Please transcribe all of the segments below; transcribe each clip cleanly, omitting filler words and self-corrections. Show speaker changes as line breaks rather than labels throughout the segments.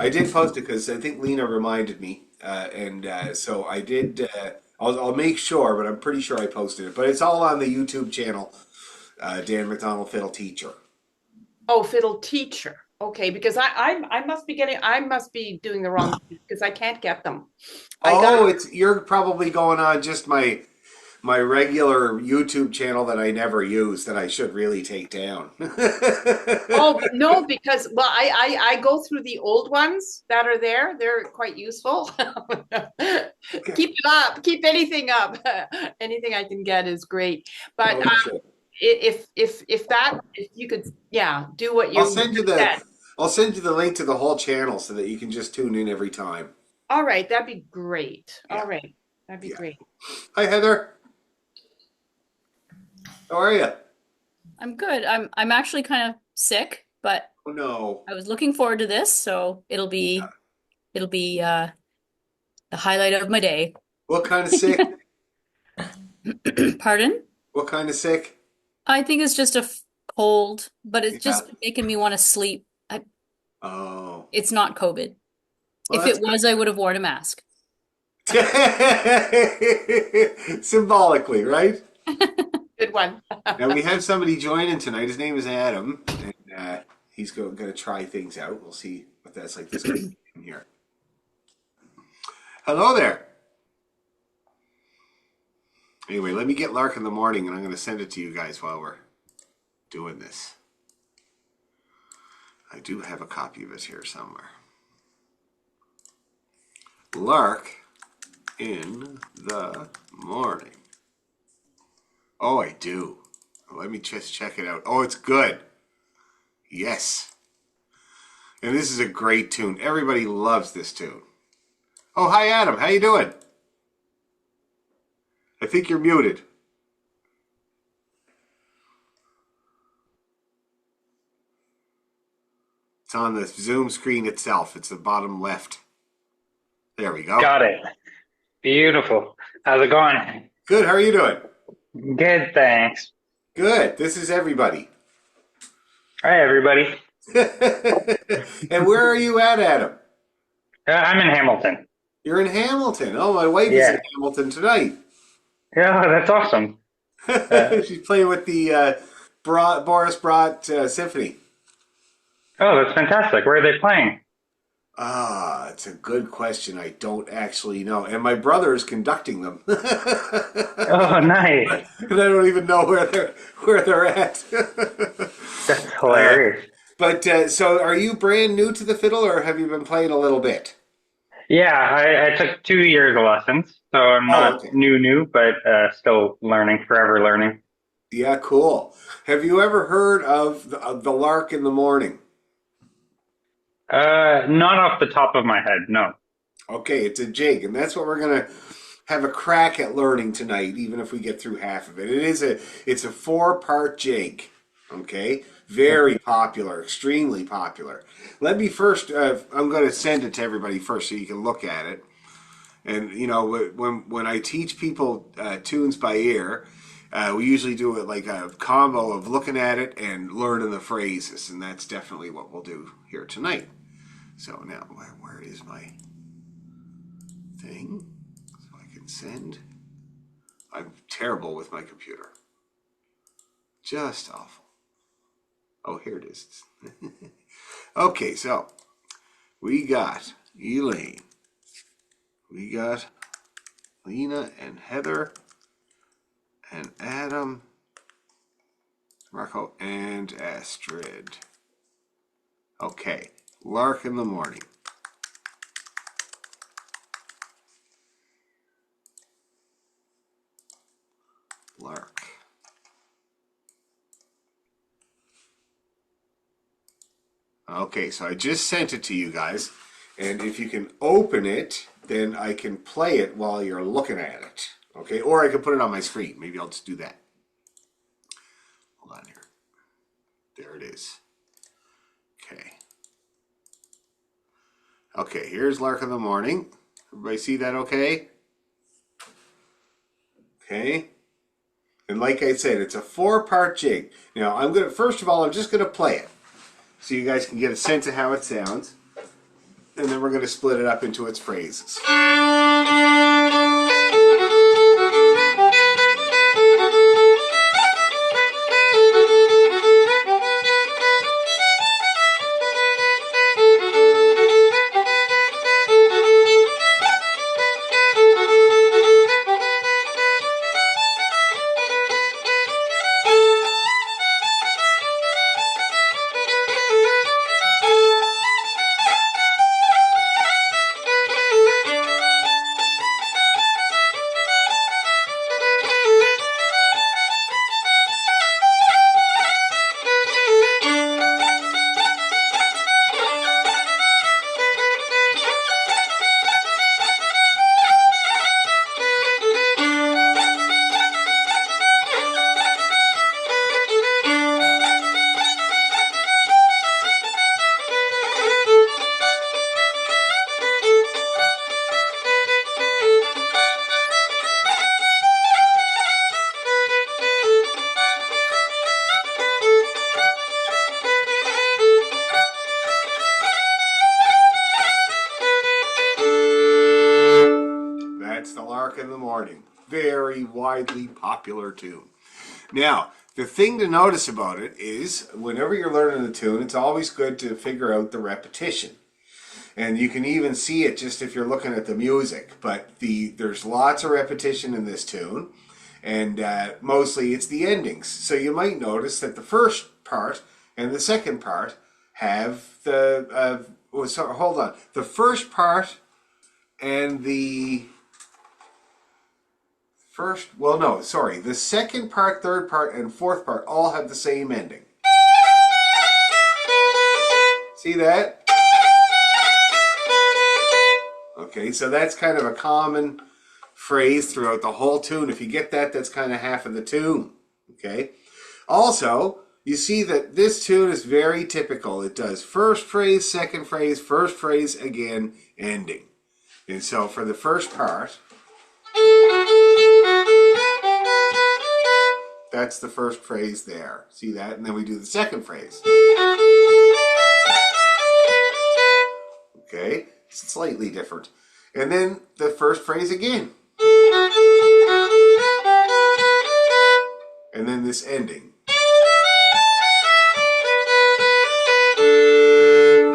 I did post it because I think Lena reminded me, and so I did. I'll make sure, but I'm pretty sure I posted it. But it's all on the YouTube channel, Dan McDonald Fiddle Teacher.
Oh, fiddle teacher. Okay, because I must be getting I must be doing the wrong thing because I can't get them. I got
Oh, it's you're probably going on just my regular YouTube channel that I never use that I should really take down.
oh no, because well I go through the old ones that are there. They're quite useful. Keep it up. Keep anything up. Anything I can get is great. But
Oh, you should.
if you could, yeah, do what
I'll
you
send you
just
the
said.
I'll send you the link to the whole channel so that you can just tune in every time.
All right, that'd be great. All
Yeah,
right, that'd be
yeah.
great.
Hi Heather, how are you?
I'm good. I'm actually kind of sick, but
Oh no.
I was looking forward to this, so it'll be the highlight of my day.
What kind of sick?
Pardon?
What kind of sick?
I think it's just a cold, but it's
Yeah.
just making me want to sleep.
Oh.
It's not COVID.
Well,
If
that's
it
good.
was, I would have worn a mask.
Symbolically, right?
Good one.
Now we have somebody joining tonight. His name is Adam, and he's going to try things out. We'll see what that's like. This guy in here. Hello there. Anyway, let me get Lark in the morning, and I'm going to send it to you guys while we're doing this. I do have a copy of it here somewhere. Lark in the morning. Oh, I do. Let me just check it out. Oh, it's good. Yes. And this is a great tune. Everybody loves this tune. Oh, hi Adam. How you doing? I think you're muted. It's on the Zoom screen itself. It's the bottom left. There we go.
Got it. Beautiful. How's it going?
Good. How are you doing?
Good, thanks.
Good. This is everybody.
Hi, everybody.
And where are you at, Adam?
I'm in Hamilton.
You're in Hamilton. Oh, my wife is in
Yeah.
Hamilton tonight.
Yeah, that's awesome. Uh,
She's playing with the Boris Brott Symphony.
oh, that's fantastic. Where are they playing?
Ah, it's a good question. I don't actually know. And my brother is conducting them.
Oh, nice.
And I don't even know where they're at.
That's
uh,
hilarious.
but so are you brand new to the fiddle or have you been playing a little bit?
Yeah, I took 2 years of lessons, so I'm
Oh,
not
okay.
new, but still learning, forever learning.
Yeah, cool. Have you ever heard of the Lark in the Morning?
Not off the top of my head, no.
Okay, it's a jig, and that's what we're gonna have a crack at learning tonight, even if we get through half of it. It's a four-part jig. Okay, very popular, extremely popular. Let me first. I'm going to send it to everybody first, so you can look at it. And you know, when I teach people tunes by ear, we usually do it like a combo of looking at it and learning the phrases, and that's definitely what we'll do here tonight. So now, where is my thing? So I can send. I'm terrible with my computer. Just awful. Oh, here it is. Okay, so we got Elaine. We got Lena and Heather and Adam, Marco and Astrid. Okay, Lark in the Morning. Lark. Okay, so I just sent it to you guys, and if you can open it, then I can play it while you're looking at it. Okay, or I can put it on my screen. Maybe I'll just do that. Hold on here. There it is. Okay. Okay, here's Lark in the Morning. Everybody see that okay? Okay. And like I said, it's a four-part jig. Now, first of all, I'm just gonna play it so you guys can get a sense of how it sounds. and then we're going to split it up into its phrases. That's the Lark in the Morning. Very widely popular tune. Now, the thing to notice about it is whenever you're learning a tune, it's always good to figure out the repetition. And you can even see it just if you're looking at the music. But there's lots of repetition in this tune. And mostly it's the endings. So you might notice that the first part and the second part have the... hold on. The first part and the... the second part, third part, and fourth part all have the same ending. See that? Okay, so that's kind of a common phrase throughout the whole tune. If you get that, that's kind of half of the tune. Okay? Also, you see that this tune is very typical. It does first phrase, second phrase, first phrase, again, ending. And so for the first part... that's the first phrase there. See that? And then we do the second phrase. Okay? It's slightly different. And then the first phrase again. And then this ending.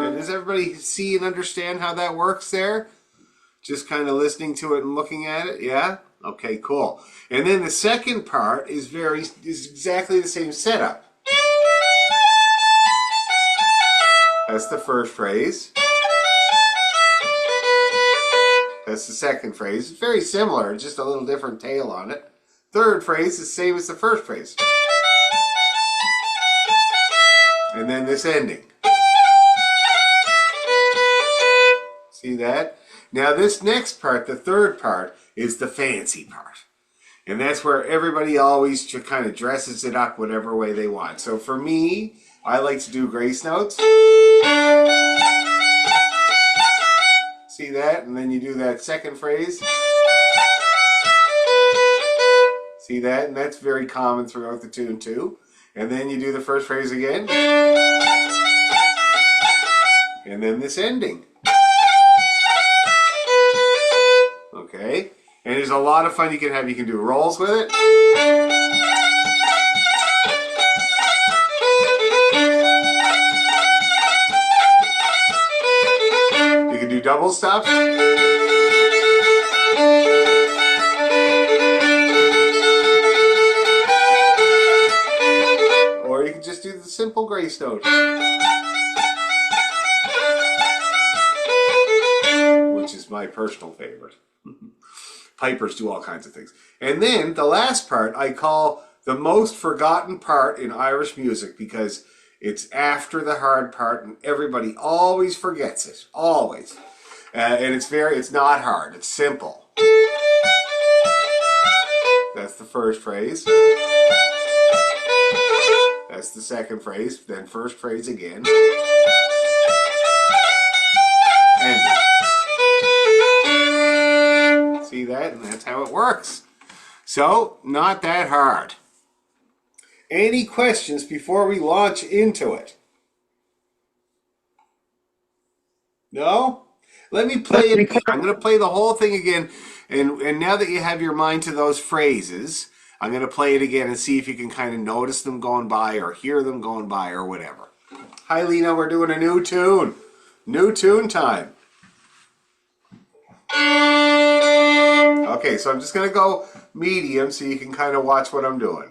And does everybody see and understand how that works there? Just kind of listening to it and looking at it? Yeah? Okay, cool. And then the second part is exactly the same setup. That's the first phrase. That's the second phrase. It's very similar, just a little different tail on it. Third phrase is the same as the first phrase. And then this ending. See that? Now this next part, the third part, is the fancy part. And that's where everybody always kind of dresses it up whatever way they want. So for me, I like to do grace notes. See that? And then you do that second phrase. See that? And that's very common throughout the tune too. And then you do the first phrase again. And then this ending. Okay? And there's a lot of fun you can have. You can do rolls with it. You can do double stops. Or you can just do the simple grace note. Which is my personal favorite. Pipers do all kinds of things. And then the last part I call the most forgotten part in Irish music because it's after the hard part and everybody always forgets it. Always. And it's not hard. It's simple. That's the first phrase. That's the second phrase. Then first phrase again. Ending. See that? And that's how it works. So, not that hard. Any questions before we launch into it? No? Let me play it again. I'm going to play the whole thing again. And now that you have your mind to those phrases, I'm going to play it again and see if you can kind of notice them going by or hear them going by or whatever. Hi, Lena. We're doing a new tune. New tune time. Okay, so I'm just going to go medium so you can kind of watch what I'm doing.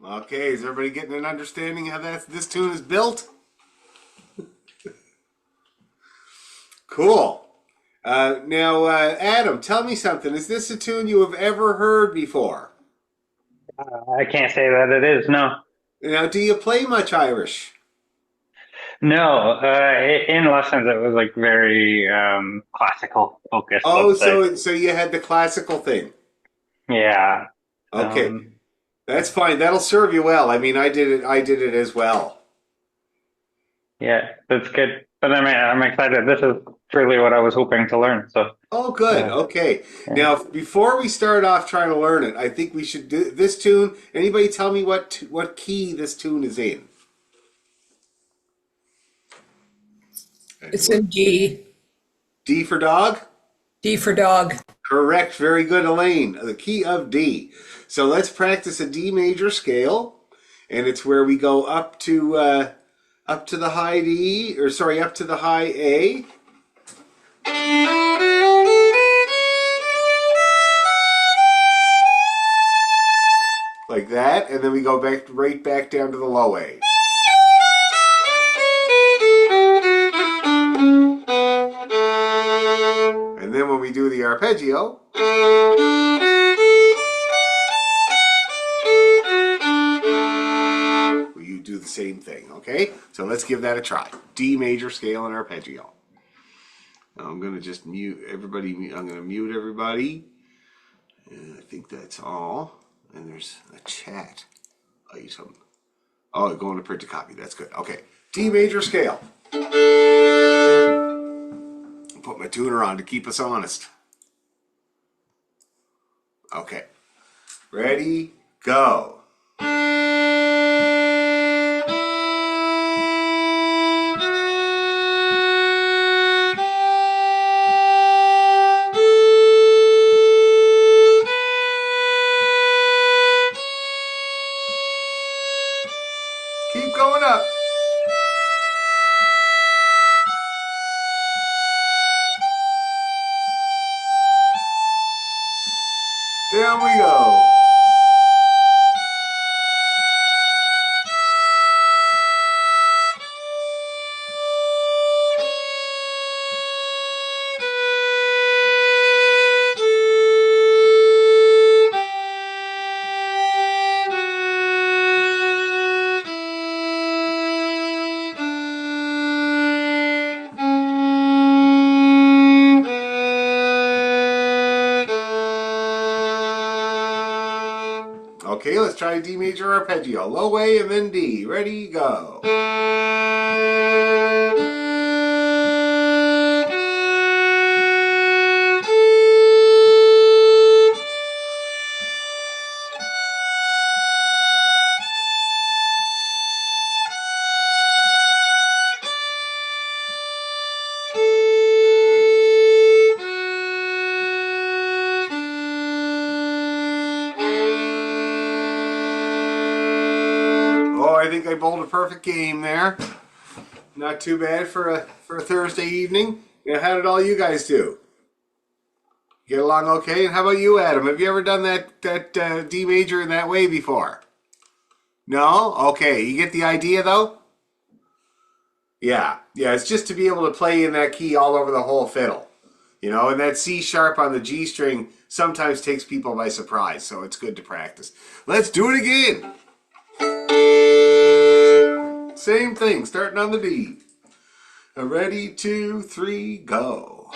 Okay, is everybody getting an understanding how this tune is built? Cool. Now, Adam, tell me something. Is this a tune you have ever heard before?
I can't say that it is. No,
Now, do you play much Irish?
no. In lessons, it was like very classical focused.
Oh,
Let's say.
so you had the classical thing.
Yeah.
Okay,
Um,
that's fine. That'll serve you well. I mean, I did it. I did it as well.
yeah, that's good. But I'm excited. This is truly what I was hoping to learn. So,
Oh, good.
uh,
Okay.
yeah.
Now, before we start off trying to learn it, I think we should do this tune. Anybody tell me what key this tune is in?
It's in D.
D for dog?
D for dog.
Correct. Very good, Elaine. The key of D. So let's practice a D major scale, and it's where we go up to the high D, or sorry, up to the high A. Like that, and then we go right back down to the low A. And then when we do the arpeggio, you do the same thing, okay? So let's give that a try. D major scale and arpeggio. Now I'm going to just mute everybody. I'm going to mute everybody. And I think that's all. And there's a chat item. Oh, going to print a copy. That's good. Okay. D major scale. Put my tuner on to keep us honest. Okay. Ready, go. Keep going up. Down we go. Let's try a D major arpeggio. Low A and then D. Ready, go. Oh, I think I bowled a perfect game there. Not too bad for a Thursday evening. Yeah, how did all you guys do? Get along okay? And how about you, Adam? Have you ever done that D major in that way before? No? Okay. You get the idea, though? Yeah. Yeah, it's just to be able to play in that key all over the whole fiddle. You know, and that C sharp on the G string sometimes takes people by surprise, so it's good to practice. Let's do it again. Same thing, starting on the D. Ready, 2, 3, go.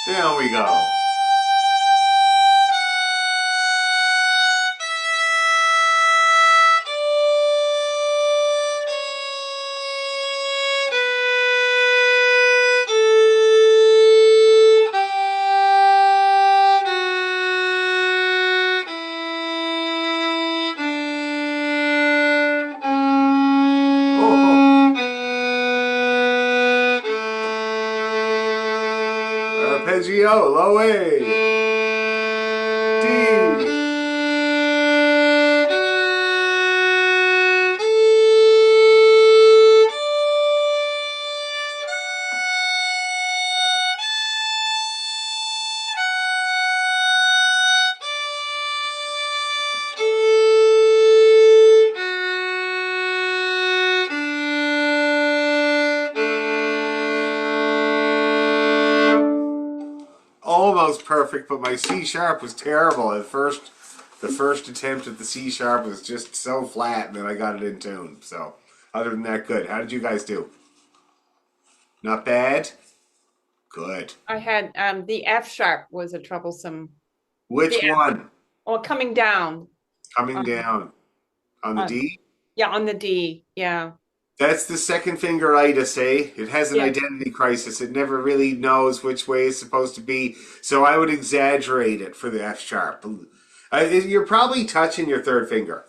There we go. Arpeggio, low A, D. Almost perfect, but my C sharp was terrible at first. The first attempt at the C sharp was just so flat, and then I got it in tune. So, other than that, good. How did you guys do? Not bad? Good.
I had the F sharp was a troublesome.
Which
Yeah.
one?
Oh, coming down.
Coming down. On the D?
Yeah, on the D. Yeah.
That's the second finger itis, eh? It has an
Yeah.
identity crisis. It never really knows which way it's supposed to be. So I would exaggerate it for the F sharp. You're probably touching your third finger.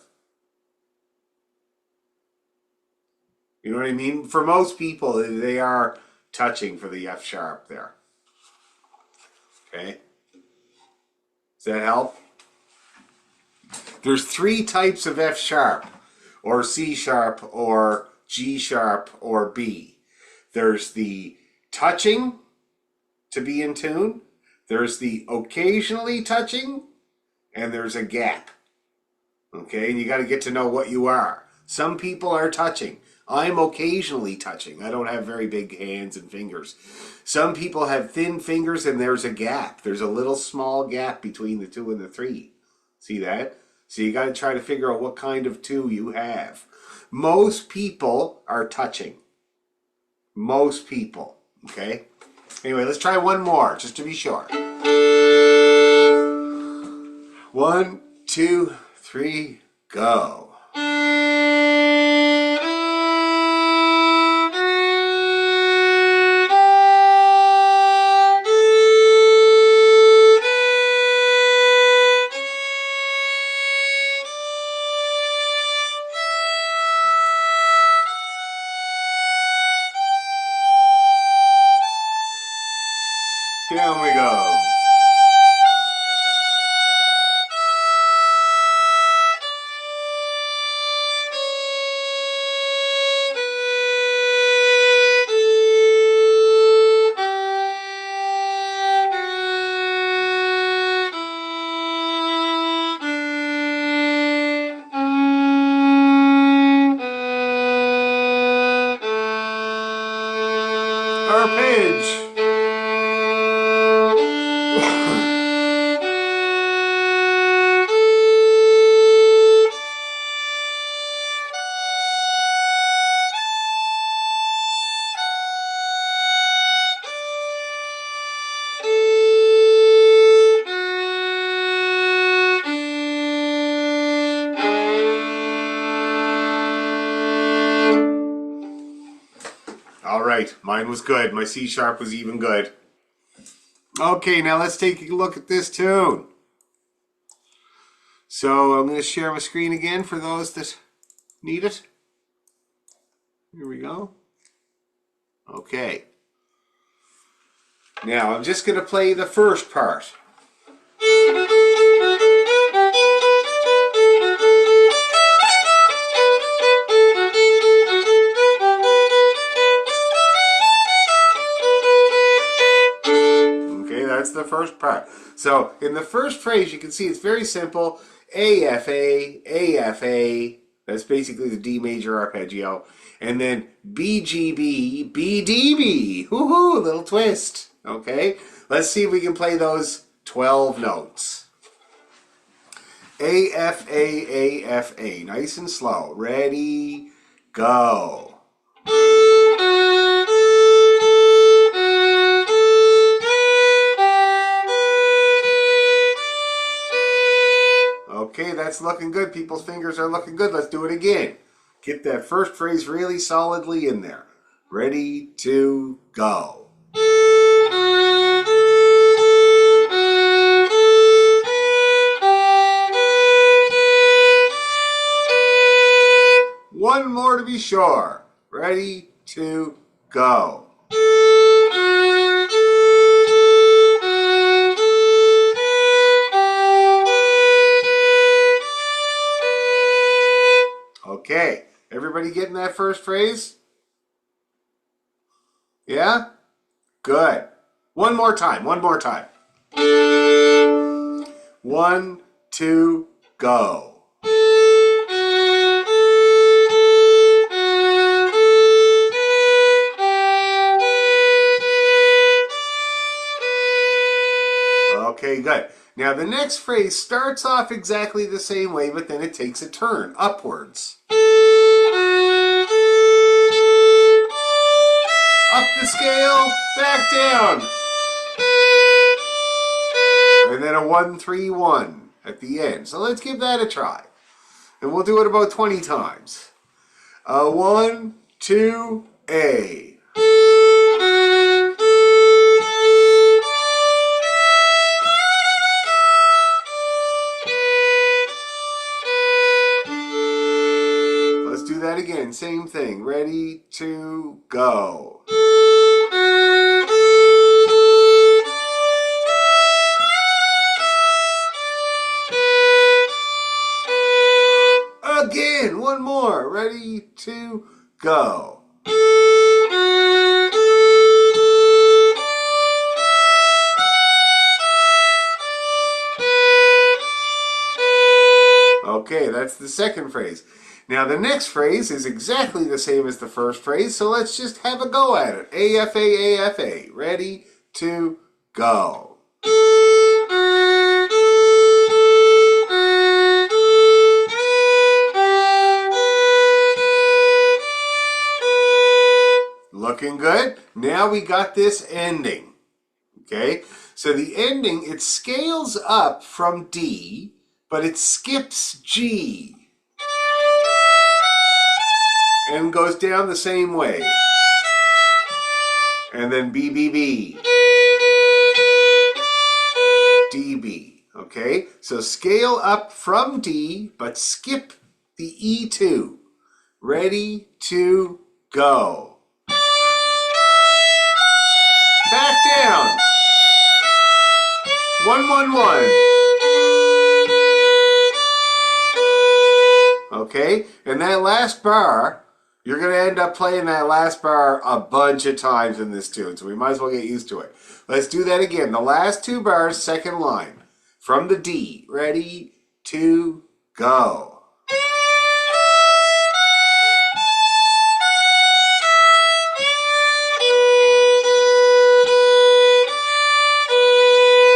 You know what I mean? For most people, they are touching for the F sharp there. Okay? Does that help? There's 3 types of F sharp, or C sharp, or G sharp, or B. There's the touching to be in tune, there's the occasionally touching, and there's a gap. Okay, and you got to get to know what you are. Some people are touching. I'm occasionally touching. I don't have very big hands and fingers. Some people have thin fingers and there's a gap. There's a little small gap between the 2 and the 3. See that? So you got to try to figure out what kind of 2 you have. Most people are touching. Most people. Okay? Anyway, let's try one more just to be sure. 1, 2, 3, go. Down we go. right. Mine was good. My C sharp was even good. Okay, now let's take a look at this tune. So I'm going to share my screen again for those that need it. Here we go. Okay. Now I'm just going to play the first part. Okay, that's the first part. So in the first phrase, you can see it's very simple. A, F, A, F, A. That's basically the D major arpeggio. And then B, G, B, B, D, B. Woohoo, little twist. Okay, let's see if we can play those 12 notes. A, F, A, F, A. Nice and slow. Ready, go. Okay, that's looking good. People's fingers are looking good. Let's do it again. Get that first phrase really solidly in there. Ready, to, go. One more to be sure. Ready, to, go. Okay, everybody getting that first phrase? Yeah? Good. One more time, one more time. 1, 2, go. Okay, good. Now the next phrase starts off exactly the same way, but then it takes a turn upwards. Up the scale, back down. And then a 1, 3, 1 at the end. So let's give that a try. And we'll do it about 20 times. 1, 2, A. Let's do that again. Same thing. Ready, to, go. Again, one more. Ready, to, go. Okay, that's the second phrase. Now the next phrase is exactly the same as the first phrase, so let's just have a go at it. A, F, A, F, A. Ready, to, go. Looking good. Now we got this ending. Okay, so the ending, it scales up from D, but it skips G and goes down the same way. And then B, B, B. D, B. Okay, so scale up from D, but skip the E2. Ready, to, go. Back down. 1, 1, 1. Okay, and that last bar, you're going to end up playing that last bar a bunch of times in this tune, so we might as well get used to it. Let's do that again. The last 2 bars, second line. From the D. Ready, to, go.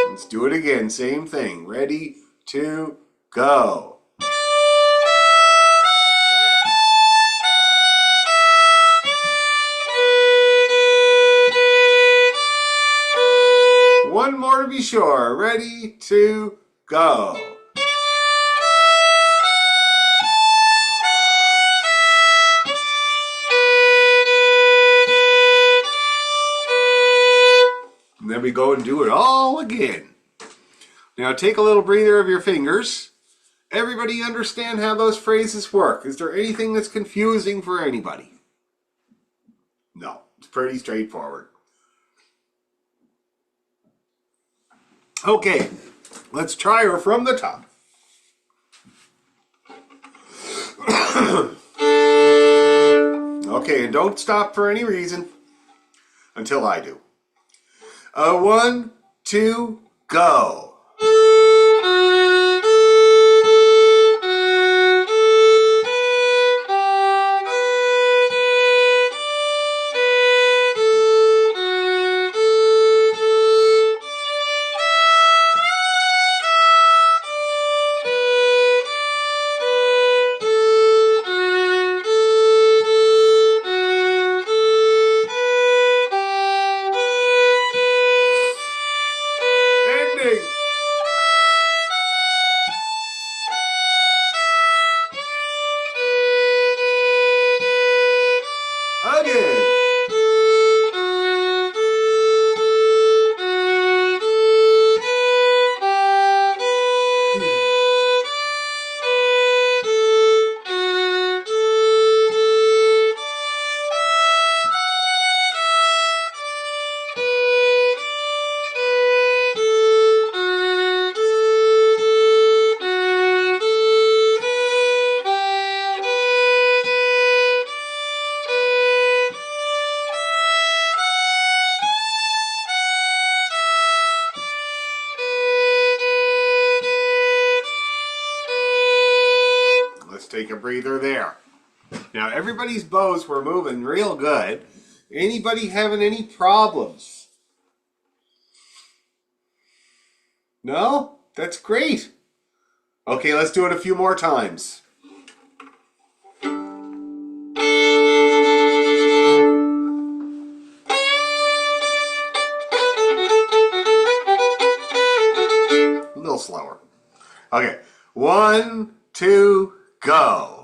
Let's do it again. Same thing. Ready, to, go. One more to be sure. Ready, to, go. And then we go and do it all again. Now take a little breather of your fingers. Everybody understand how those phrases work? Is there anything that's confusing for anybody? No, it's pretty straightforward. Okay, let's try her from the top. Okay, and don't stop for any reason until I do. 1, 2, go. Ending. Again. Let's take a breather there. Now everybody's bows were moving real good. Anybody having any problems? No? That's great. Okay, let's do it a few more times. A little slower. Okay, 1, 2, go.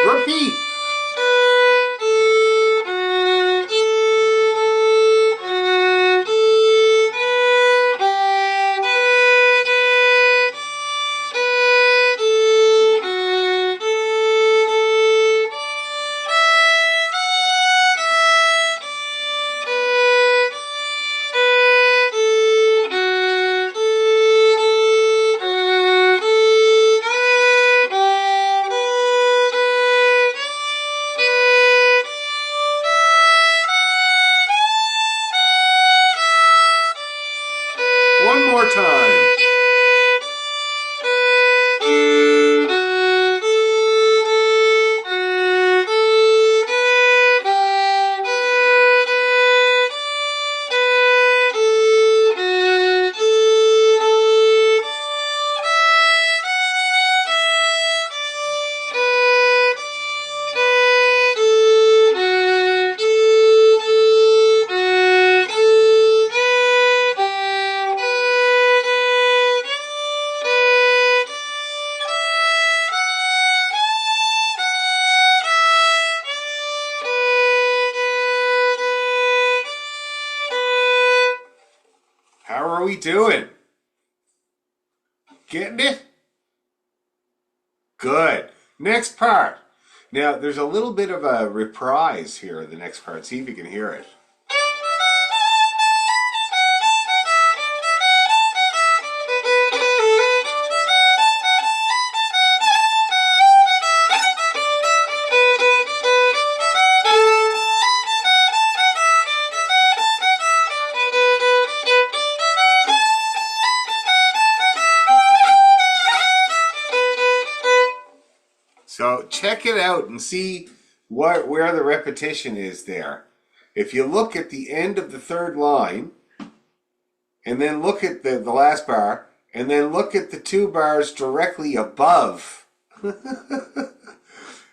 Repeat. One more time. How are we doing? Getting it? Good. Next part. Now, there's a little bit of a reprise here in the next part. See if you can hear it. So check it out and see where the repetition is there. If you look at the end of the third line, and then look at the last bar, and then look at the 2 bars directly above.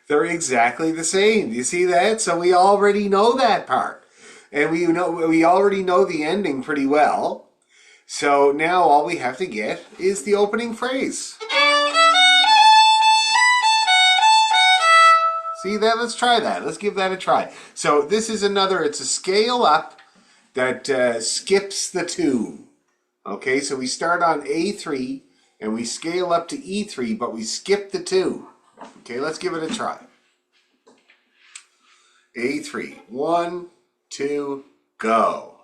They're exactly the same. Do you see that? So we already know that part. And we already know the ending pretty well. So now all we have to get is the opening phrase. See that? Let's try that. Let's give that a try. So this is it's a scale up that skips the 2. Okay, so we start on A3 and we scale up to E3, but we skip the 2. Okay, let's give it a try. A3. 1, 2, go.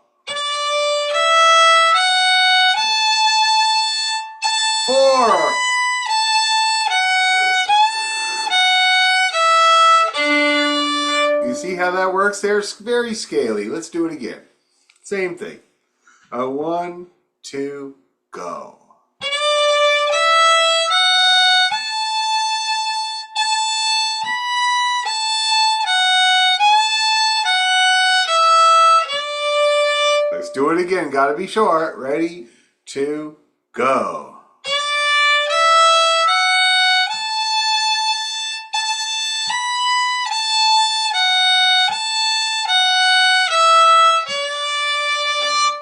4. You see how that works there? It's very scaly. Let's do it again. Same thing. 1, 2, go. Let's do it again. Gotta be short. Ready, 2, go.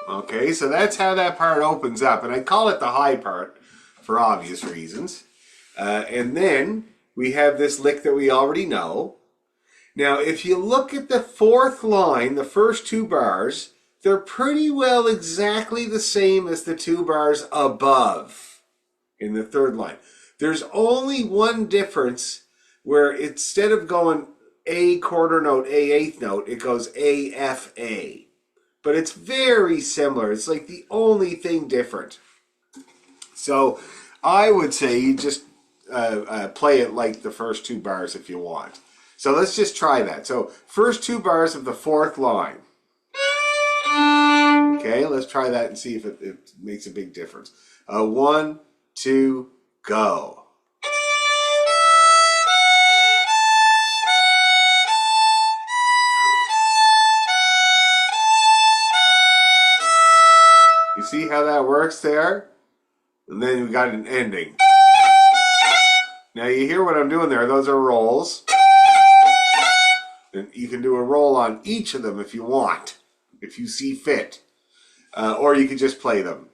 Okay, so that's how that part opens up. And I call it the high part for obvious reasons. And then we have this lick that we already know. Now, if you look at the 4th line, the first 2 bars, they're pretty well exactly the same as the 2 bars above in the 3rd line. There's only one difference where instead of going A quarter note, A eighth note, it goes A, F, A. But it's very similar. It's like the only thing different. So I would say you just play it like the first 2 bars if you want. So let's just try that. So first 2 bars of the 4th line. Okay, let's try that and see if it makes a big difference. 1, 2, go. You see how that works there? And then we got an ending. Now you hear what I'm doing there. Those are rolls. And you can do a roll on each of them if you want, if you see fit. Or you can just play them.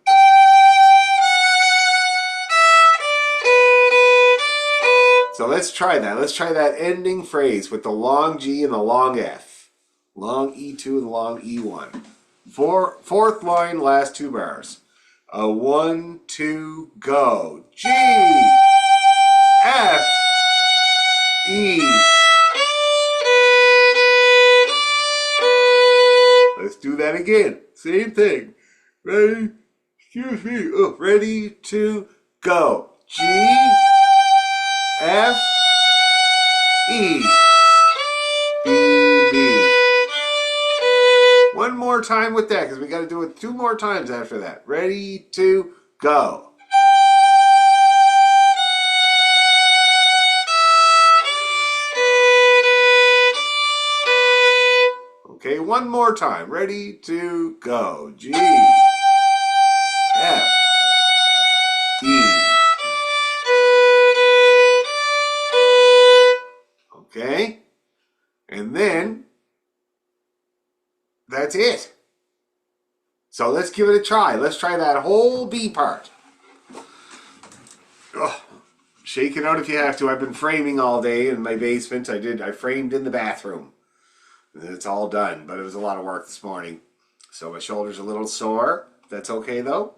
So let's try that. Let's try that ending phrase with the long G and the long F. Long E2 and long E1. 4th line, last 2 bars. 1, 2, go. G, F, E. Let's do that again. Same thing. Ready? Excuse me. Oh, ready to go. G, F, E, B, B. One more time with that because we got to do it 2 more times after that. Ready to go. Okay, one more time. Ready to go. G, F, E. Okay, and then that's it. So let's give it a try. Let's try that whole B part. Oh, shake it out if you have to. I've been framing all day in my basement. I framed in the bathroom. It's all done, but it was a lot of work this morning. So my shoulder's a little sore. That's okay though.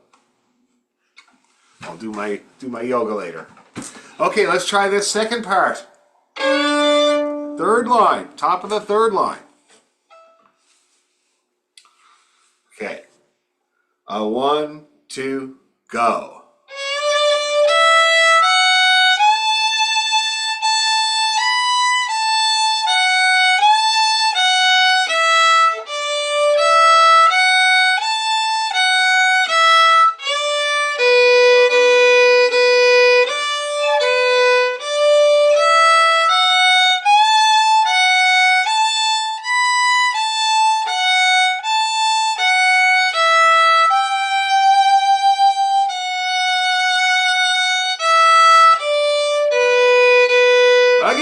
I'll do my yoga later. Okay, let's try this second part. 3rd line, top of the 3rd line. Okay. 1, 2, go.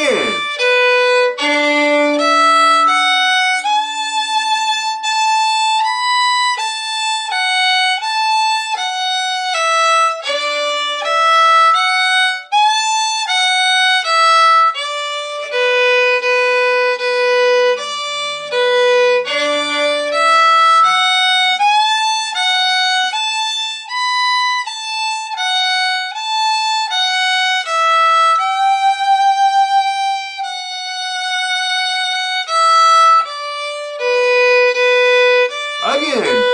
Again. Again.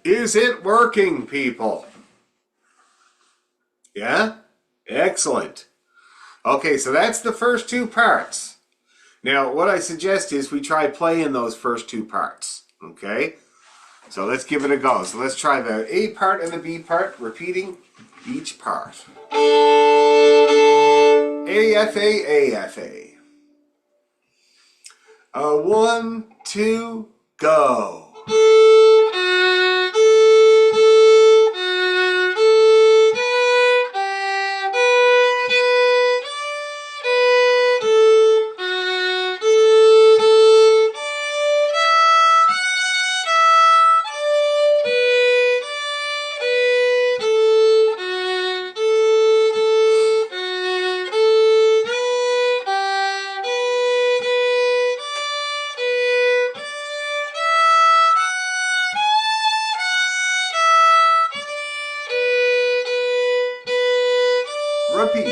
Is it working, people? Yeah? Excellent. Okay, so that's the first two parts. Now, what I suggest is we try playing those first two parts. Okay? So let's give it a go. So let's try the A part and the B part, repeating each part. A-F-A, A-F-A. 1, 2, go. Repeat.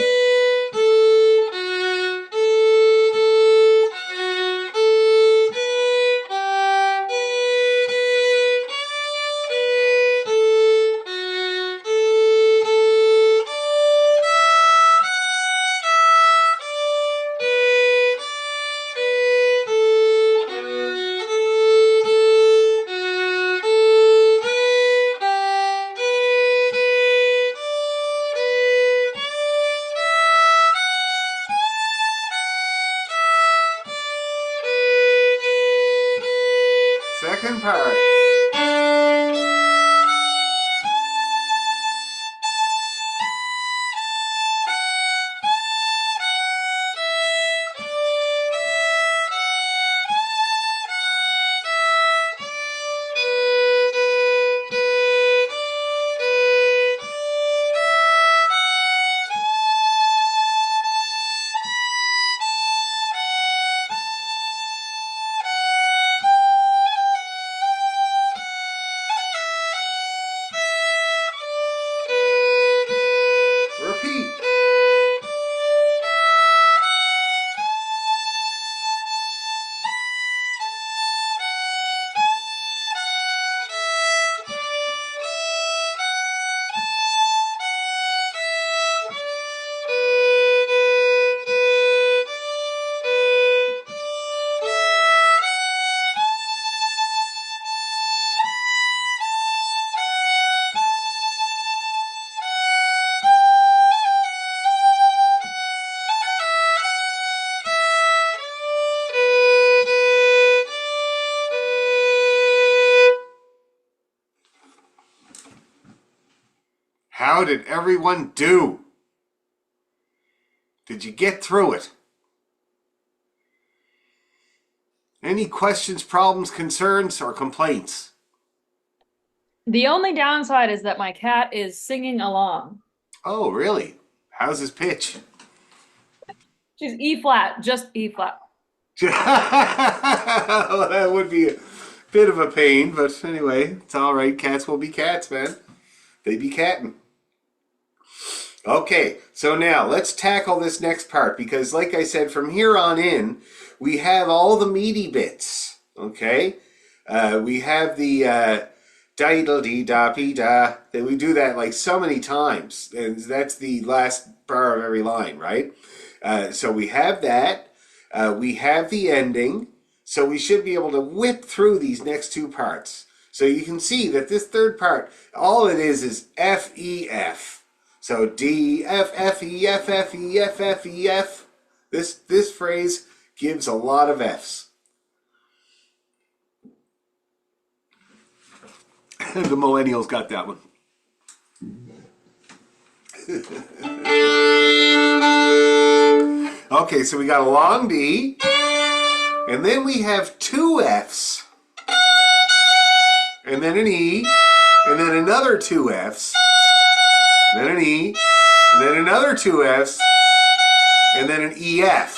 Second part. Repeat. How did everyone do? Did you get through it? Any questions, problems, concerns, or complaints?
The only downside is that my cat is singing along.
Oh, really? How's his pitch?
She's E flat, just E flat.
Well, that would be a bit of a pain, but anyway, it's all right. Cats will be cats, man. They be catting. Okay, so now let's tackle this next part because, like I said, from here on in, we have all the meaty bits. Okay, we have the Diddle dee da pee da. We do that like so many times, and that's the last bar of every line, right? So we have that. We have the ending. So we should be able to whip through these next two parts. So you can see that this third part, all it is F E F. So D F F E F F E F F E F. This phrase gives a lot of F's. The millennials got that one. Okay, so we got a long D, and then we have two F's, and then an E, and then another two F's, then an E, and then another two F's, and then an EF.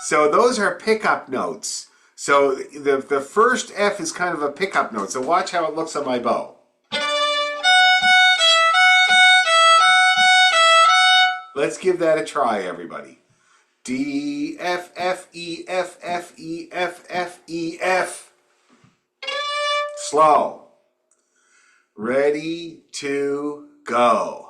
So those are pickup notes. So the first F is kind of a pickup note. So watch how it looks on my bow. Let's give that a try, everybody. D, F, F, E, F, F, E, F, F, E, F. Slow. Ready to go.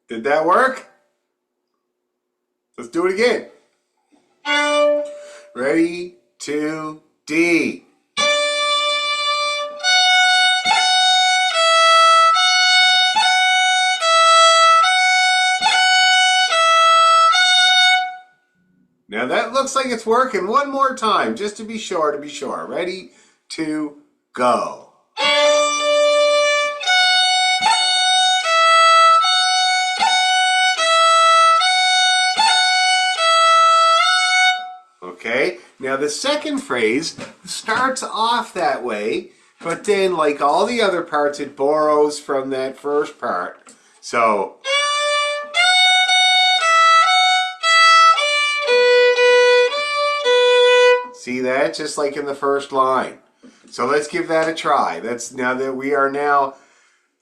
Did that work? Let's do it again. Ready, two, D. Now that looks like it's working. One more time, just to be sure, Ready, two, go. Okay, now the second phrase starts off that way, but then like all the other parts, it borrows from that first part. So, see that? Just like in the first line. So let's give that a try. That's now that we are now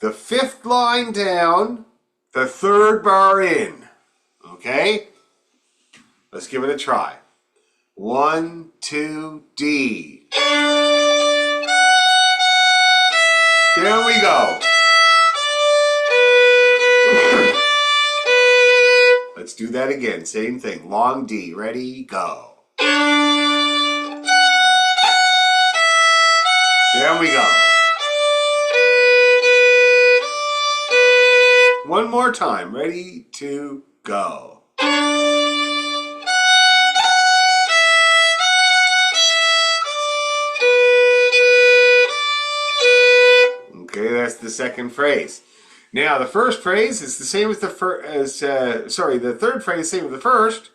the fifth line down, the third bar in. Okay? Let's give it a try. 1, 2, D. There we go. Let's do that again. Same thing. Long D. Ready, go. There we go. One more time. Ready, to go. Okay, that's the second phrase. Now, the first phrase is the same as the the third phrase is the same as the first,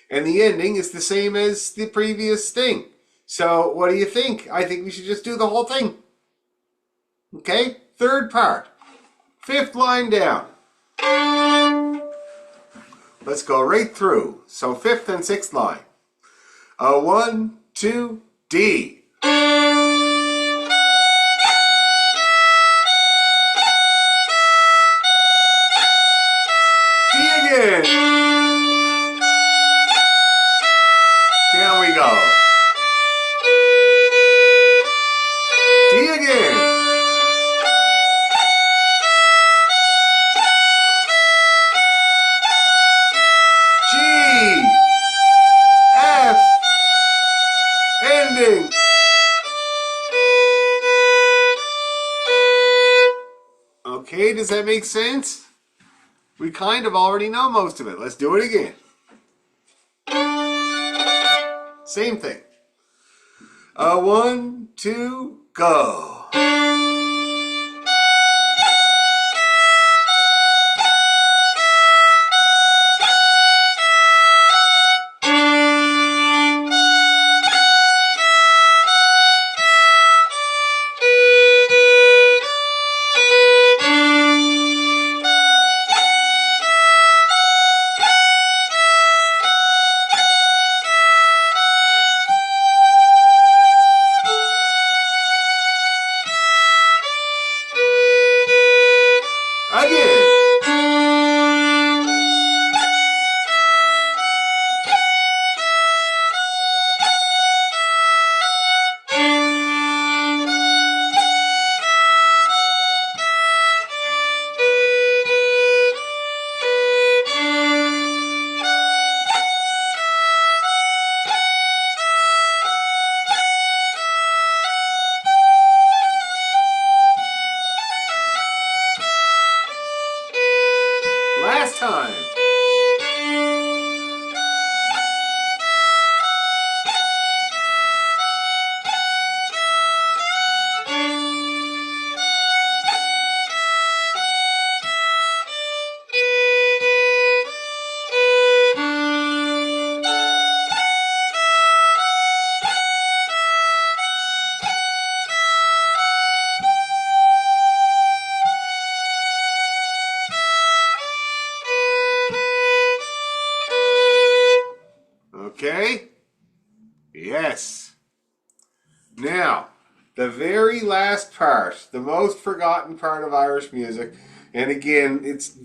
and the ending is the same as the previous thing. So, what do you think? I think we should just do the whole thing. Okay, third part, fifth line down. Let's go right through. So, fifth and sixth line. 1, 2, D. Again. There we go. D again. G. F. Ending. Okay, does that make sense? We kind of already know most of it. Let's do it again. Same thing. 1, 2, go. Okay? Yes. Now, the very last part, the most forgotten part of Irish music, and again, it's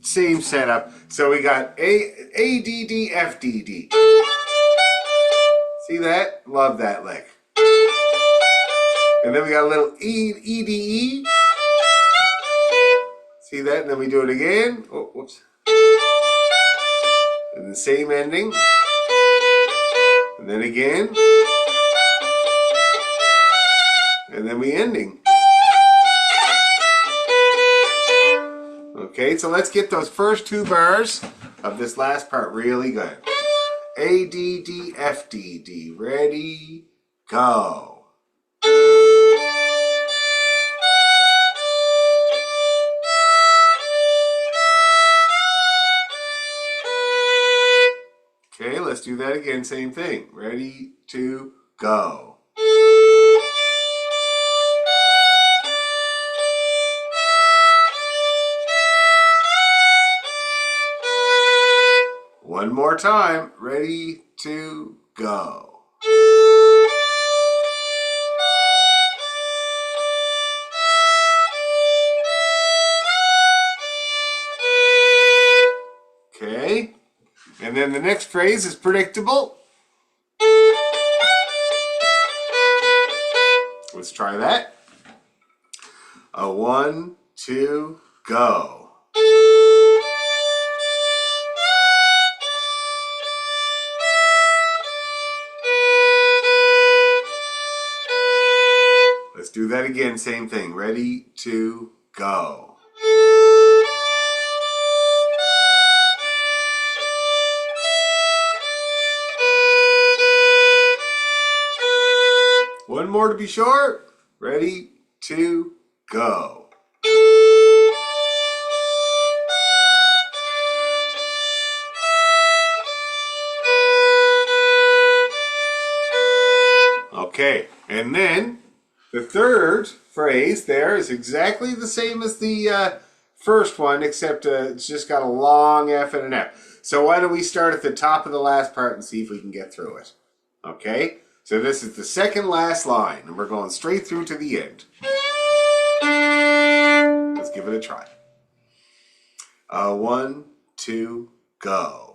same setup. So we got A D D F D D. See that? Love that lick. And then we got a little E D E. See that? And then we do it again. Oh, whoops. And the same ending. And then again. And then we ending. Okay, so let's get those first 2 bars of this last part really good. A, D, D, F, D, D. Ready, go. Okay, let's do that again. Same thing. Ready, 2, go. One more time. Ready, 2, go. Okay. And then the next phrase is predictable. Let's try that. 1, 2, go. Let's do that again, same thing. Ready, 2, go. One more to be sure. Ready, 2, go. Okay, and then the third phrase there is exactly the same as the first one, except it's just got a long F and an F. So why don't we start at the top of the last part and see if we can get through it. Okay, so this is the second last line, and we're going straight through to the end. Let's give it a try. 1, 2, go.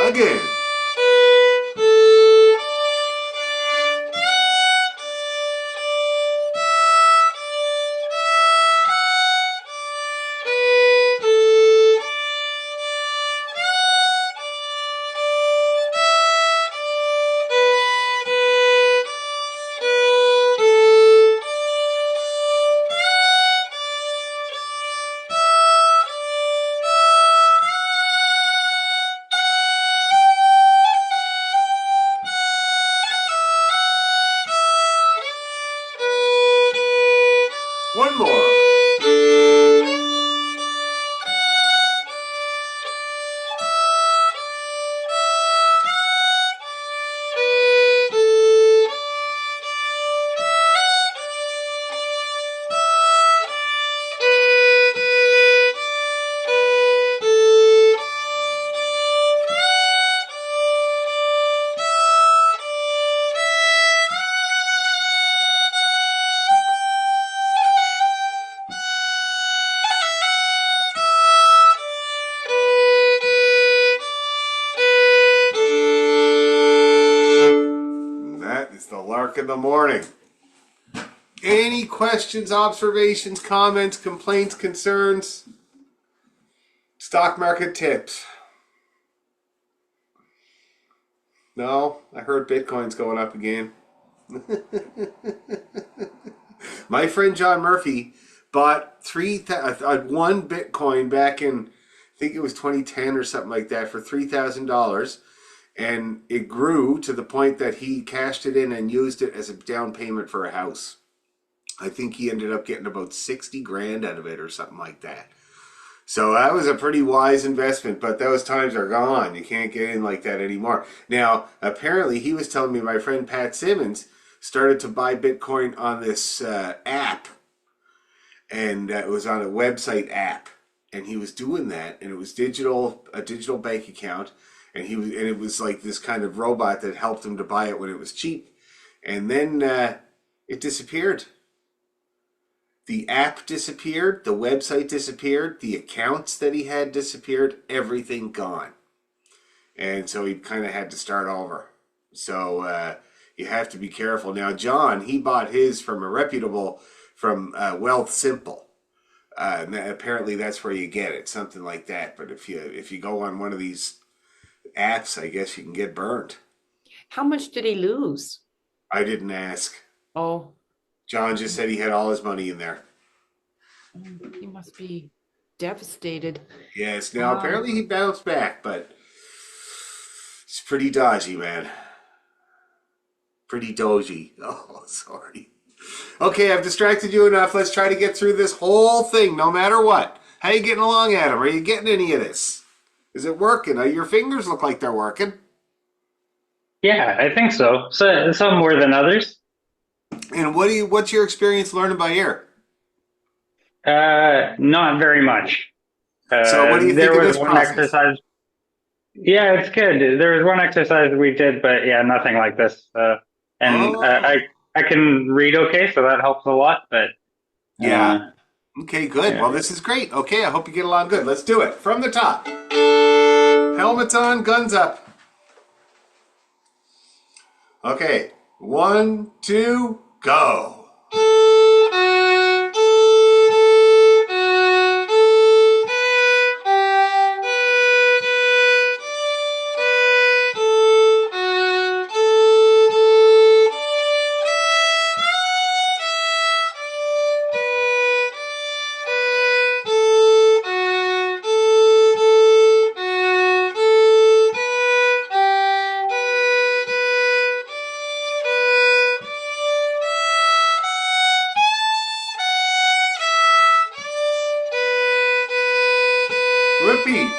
Again. One more. The lark in the morning. Any questions, observations, comments, complaints, concerns? Stock market tips? No, I heard Bitcoin's going up again. My friend John Murphy bought one Bitcoin back in, I think it was 2010 or something like that, for $3,000. And it grew to the point that he cashed it in and used it as a down payment for a house. I think he ended up getting about 60 grand out of it or something like that. So that was a pretty wise investment, but those times are gone. You can't get in like that anymore. Now, apparently, he was telling me my friend Pat Simmons started to buy Bitcoin on this app, and it was on a website app, and he was doing that, and it was a digital bank account, and it was like this kind of robot that helped him to buy it when it was cheap, and then it disappeared. The app disappeared, the website disappeared, the accounts that he had disappeared, everything gone. And so he kind of had to start over. So you have to be careful. Now, John, he bought his from a reputable, from Wealth Simple. And apparently that's where you get it, something like that. But if you go on one of these apps, I guess you can get burned.
How much did he lose?
I didn't ask.
Oh,
John just said he had all his money in there.
he must be devastated.
Yes. Now,
Wow.
apparently he bounced back, but it's pretty dodgy, man. Pretty dodgy. Oh, sorry. Okay, I've distracted you enough. Let's try to get through this whole thing, no matter what. How you getting along, Adam? Are you getting any of this? Is it working? Your fingers look like they're working.
Yeah, I think so. So some more than others.
And what's your experience learning by ear?
Not very much.
So what do you think
There
of
was
this
one
process?
exercise. Yeah, it's good. There was one exercise we did, but yeah, nothing like this. And
Oh.
I can read okay, so that helps a lot. But
Yeah. Okay, good.
yeah.
Well, this is great. Okay, I hope you get along good. Let's do it. From the top. Helmets on, guns up. Okay. 1, 2, go. Repeat.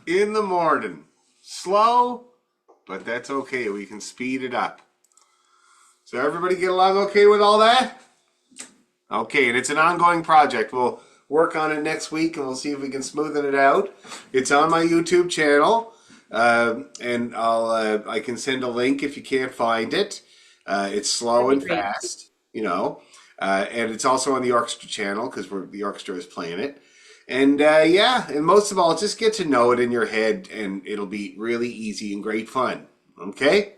in the morning. Slow, but that's okay. We can speed it up. So everybody get along okay with all that? Okay, and it's an ongoing project. We'll work on it next week, and we'll see if we can smoothen it out. It's on my YouTube channel, and I can send a link if you can't find it. It's slow
That'd
and
be great.
fast, and it's also on the orchestra channel because the orchestra is playing it. And and most of all, just get to know it in your head, and it'll be really easy and great fun. Okay?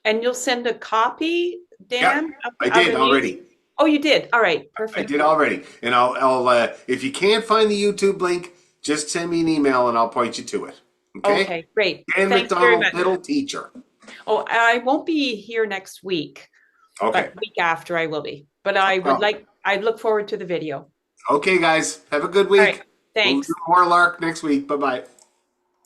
And you'll send a copy, Dan?
I
of
did
the
already.
music? Oh, you did. All right,
I
perfect.
did already, and I'll if you can't find the YouTube link, just send me an email and I'll point you to it. Okay?
Okay, great.
Dan
Thanks very
McDonald,
much.
little teacher.
Oh, I won't be here next week,
Okay.
but week after I will be. But I would
problem.
I look forward to the video.
Okay, guys. Have a good
All
week.
right, thanks.
We'll do more Lark next week. Bye bye.